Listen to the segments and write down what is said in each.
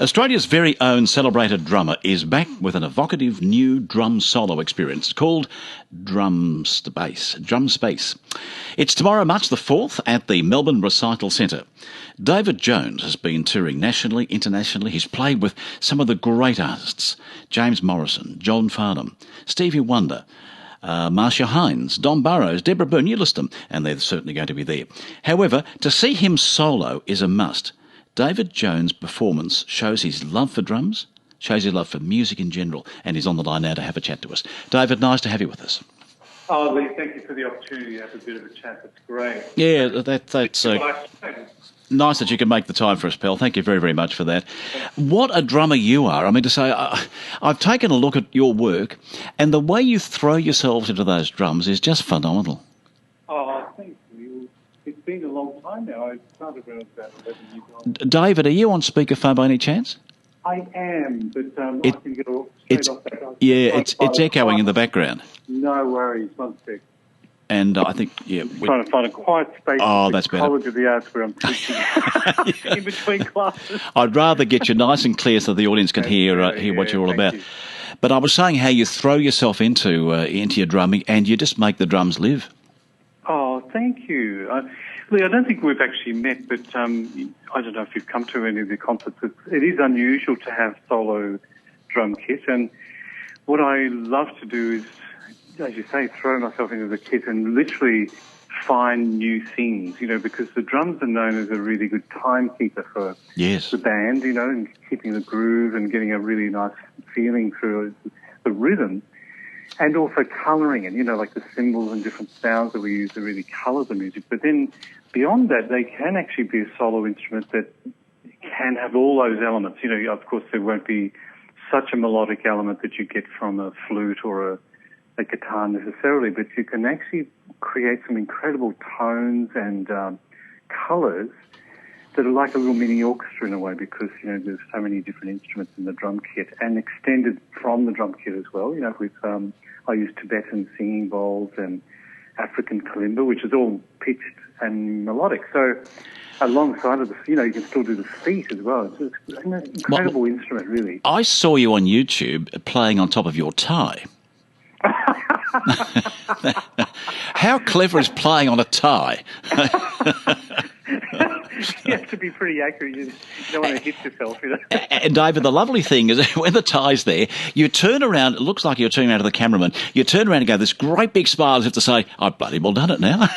Australia's very own celebrated drummer is back with an evocative new drum solo experience called Drum Space. It's tomorrow, March the 4th, at the Melbourne Recital Centre. David Jones has been touring nationally, internationally. He's played with some of the great artists: James Morrison, John Farnham, Stevie Wonder, Marcia Hines, Don Burrows, Deborah Byrne, you list them, and they're certainly going to be there. However, to see him solo is a must. David Jones' performance shows his love for drums, shows his love for music in general, and he's on the line now to have a chat to us. David, nice to have you with us. Oh, Lee, thank you for the opportunity to have a bit of a chat. That's great. Yeah, that's nice that you can make the time for us, pal. Thank you very, very much for that. What a drummer you are. I mean, to say, I've taken a look at your work, and the way you throw yourselves into those drums is just phenomenal. Oh, thank you. It's been a long time now. I started when I was about 11 years old. David, are you on speakerphone by any chance? I am, but I can get straight off that. Yeah, it's echoing in the background. No worries. One sec. And I think, yeah... Trying to find a quiet space at that's the better. College of the Arts where I'm teaching in between classes. I'd rather get you nice and clear so the audience can hear what you're all about. You. But I was saying how you throw yourself into your drumming and you just make the drums live. Oh, thank you. Lee, I don't think we've actually met, but I don't know if you've come to any of the concerts. It is unusual to have solo drum kit, and what I love to do is, as you say, throw myself into the kit and literally find new things, because the drums are known as a really good timekeeper for the band, and keeping the groove and getting a really nice feeling through the rhythm. And also colouring it, like the cymbals and different sounds that we use to really colour the music. But then beyond that, they can actually be a solo instrument that can have all those elements. Of course, there won't be such a melodic element that you get from a flute or a guitar necessarily, but you can actually create some incredible tones and colours that are like a little mini orchestra in a way, because, there's so many different instruments in the drum kit, and extended from the drum kit as well, with, I use Tibetan singing bowls and African kalimba, which is all pitched and melodic. So alongside of this, you can still do the feet as well. It's an incredible instrument, really. I saw you on YouTube playing on top of your tie. How clever is playing on a tie? You have to be pretty accurate. You don't want to hit yourself. And David, the lovely thing is when the tie's there, you turn around, it looks like you're turning around to the cameraman, you turn around and go, this great big smile as if to say, I've bloody well done it now.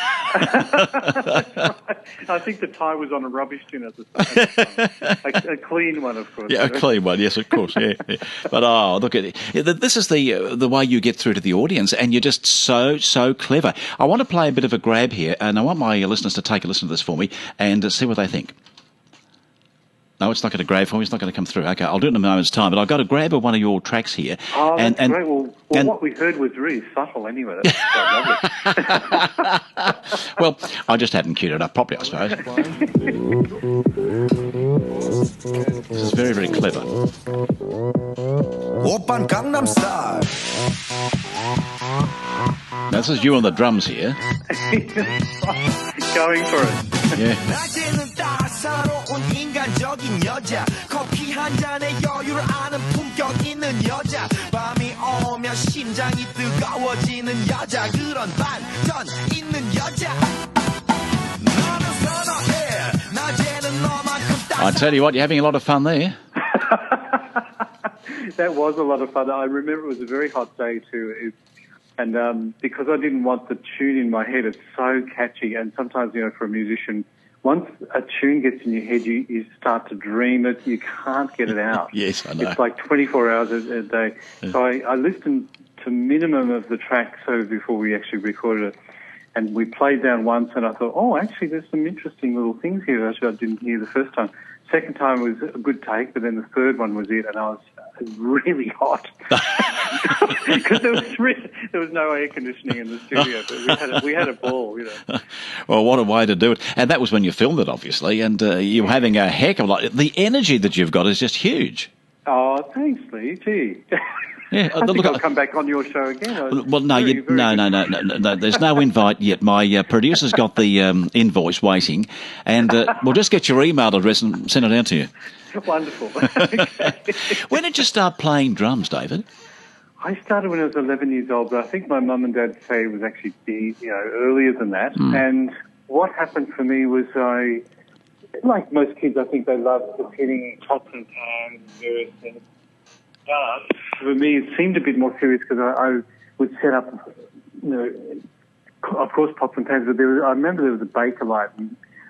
I think the tie was on a rubbish tin at the time. A clean one, of course. Yeah, a clean one, yes, of course, yeah. But, look at it. This is the way you get through to the audience, and you're just so clever. I want to play a bit of a grab here, and I want my listeners to take a listen to this for me and see what they think. No, it's not going to grab for me. It's not going to come through. Okay, I'll do it in a moment's time. But I've got to grab one of your tracks here. Oh, that's great. Well, what we heard was really subtle anyway. That's quite lovely. Well, I just hadn't queued it up properly, I suppose. This is very, very clever. Oppan Gangnam Style. Now, this is you on the drums here. Going for it. Yeah. 따사로운 인간적인 여자 커피 한 잔에 여유를 아는 품격 있는 여자 밤이 오면 심장이 뜨거워지는 여자 그런 반전 있는 여자 나는 선호해 낮에는 너만큼 I tell you what, you're having a lot of fun there. That was a lot of fun. I remember it was a very hot day too. And because I didn't want the tune in my head, it's so catchy. And sometimes, for a musician, once a tune gets in your head, you start to dream it. You can't get it out. Yes, I know. It's like 24 hours a day. So I listened to minimum of the track before we actually recorded it. And we played down once, and I thought, oh, actually, there's some interesting little things here that I didn't hear the first time. Second time was a good take, but then the third one was it, and I was really hot. Because there was no air conditioning in the studio, but we had a ball, Well, what a way to do it. And that was when you filmed it, obviously, and you were having a heck of a lot. The energy that you've got is just huge. Oh, thanks, Lee. Gee. Yeah, I think I'll come back on your show again. Well, no, no. There's no invite yet. My producer's got the invoice waiting, and we'll just get your email address and send it out to you. Wonderful. Okay. When did you start playing drums, David? I started when I was 11 years old, but I think my mum and dad say it was actually earlier than that. And what happened for me was like most kids, I think they loved just hitting pots and pans and various things. But for me, it seemed a bit more serious because I would set up, of course, pots and pans. But I remember there was a Bakelite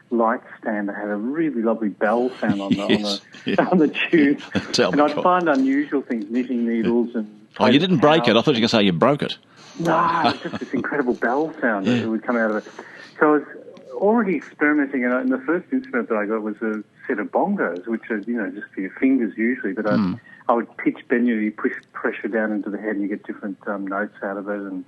light stand that had a really lovely bell sound on the tube. And I'd find unusual things, knitting needles and... Oh, you didn't break it. I thought you were going to say you broke it. No, it was just this incredible bell sound that would come out of it. So I was already experimenting, and the first instrument that I got was a set of bongos, which are, just for your fingers usually, but I would pitch bend you push pressure down into the head and you get different notes out of it, and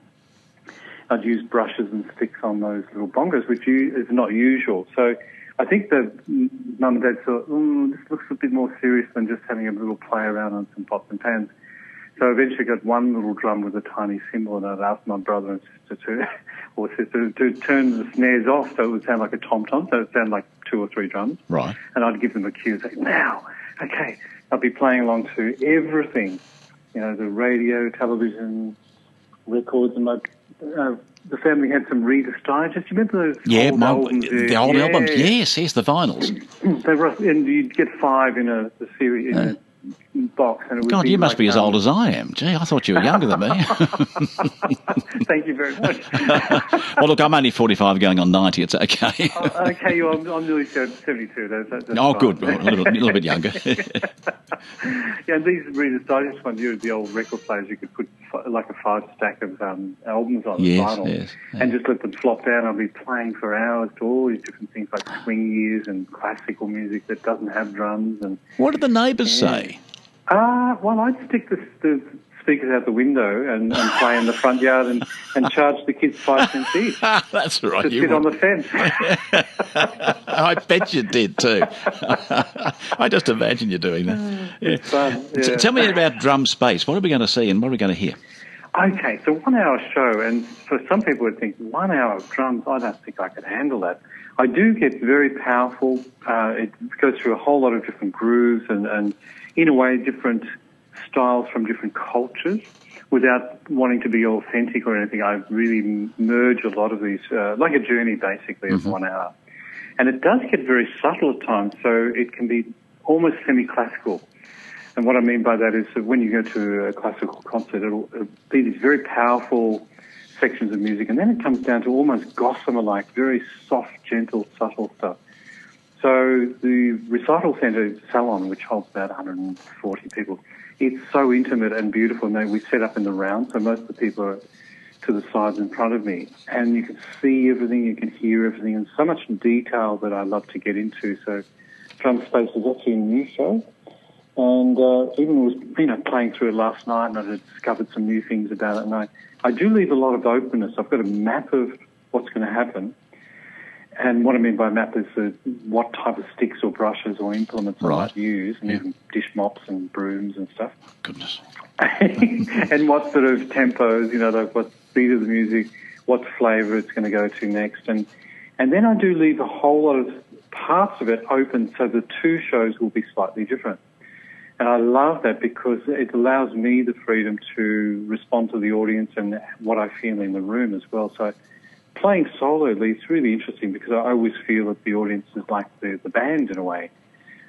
I'd use brushes and sticks on those little bongos, which is not usual. So I think that Mum and Dad thought, this looks a bit more serious than just having a little play around on some pots and pans. So I eventually got one little drum with a tiny cymbal, and I'd asked my brother and sister to turn the snares off so it would sound like a tom-tom, so it would sound like 2 or 3 drums. Right. And I'd give them a cue and say, now, okay. I'd be playing along to everything, the radio, television, records, and the family had some Reader's Digest. You remember those old albums? The old albums, yes, the vinyls. And you'd get 5 in a series, in a box. And it would God, be you must be as old as I am. Gee, I thought you were younger than me. Thank you very much. Well, look, I'm only 45 going on 90. It's okay. Okay, I'm nearly 72. That's oh, fine. Good. Well, a little bit younger. Yeah, and these Reader's Digest ones, the old record players, you could put like a 5-stack of albums on vinyl and just let them flop down. I'll be playing for hours to all these different things like swing years and classical music that doesn't have drums. And what did the neighbours say? Well, I'd stick the speakers out the window and play in the front yard and charge the kids 5 cents each. That's right. To sit on the fence. I bet you did too. I just imagine you doing that. It's fun. Yeah. Tell me about Drum Space. What are we going to see and what are we going to hear? Okay, so 1 hour show, and for some people would think 1 hour of drums, I don't think I could handle that. I do get very powerful. It goes through a whole lot of different grooves and in a way, different styles from different cultures without wanting to be authentic or anything. I really merge a lot of these, like a journey basically of 1 hour. And it does get very subtle at times, so it can be almost semi-classical. And what I mean by that is that when you go to a classical concert, it'll be these very powerful sections of music, and then it comes down to almost gossamer-like, very soft, gentle, subtle stuff. So the recital centre salon, which holds about 140 people, it's so intimate and beautiful. And we set up in the round, so most of the people are to the sides in front of me. And you can see everything, you can hear everything, and so much detail that I love to get into. So Drum Space is actually a new show. And even was playing through it last night, and I had discovered some new things about it. And I do leave a lot of openness. I've got a map of what's going to happen. And what I mean by map is what type of sticks or brushes or implements I might use, and even dish mops and brooms and stuff. Goodness. And what sort of tempos, like what speed of the music, what flavour it's going to go to next. And then I do leave a whole lot of parts of it open so the 2 shows will be slightly different. And I love that because it allows me the freedom to respond to the audience and what I feel in the room as well. So playing solo, it's really interesting because I always feel that the audience is like the band in a way.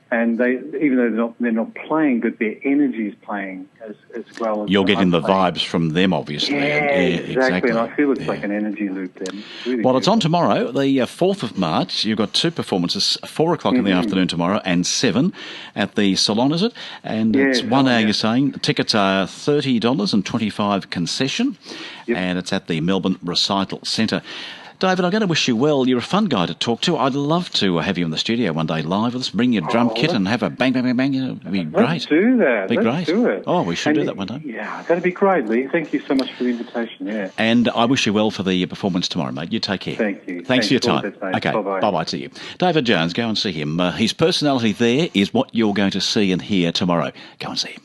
And they, even though they're not playing, but their energy is playing as well. As you're getting the vibes from them, obviously. Yeah, exactly. And I feel it's like an energy loop then. Really well, it's on tomorrow, the 4th of March. You've got 2 performances, 4 o'clock in the afternoon tomorrow and 7 at the Salon, is it? And it's 1 hour, you're saying. Tickets are $30 and 25 concession. Yep. And it's at the Melbourne Recital Centre. David, I'm going to wish you well. You're a fun guy to talk to. I'd love to have you in the studio one day live. Let's bring your drum kit and have a bang, bang, bang, bang. It'd be great. Let's do that. Let's do it. Oh, we should do that one day. Yeah, that'd be great, Lee. Thank you so much for the invitation. Yeah. And I wish you well for the performance tomorrow, mate. You take care. Thank you. Thanks for your time. Okay. Bye-bye. Bye-bye to you. David Jones, go and see him. His personality there is what you're going to see and hear tomorrow. Go and see him.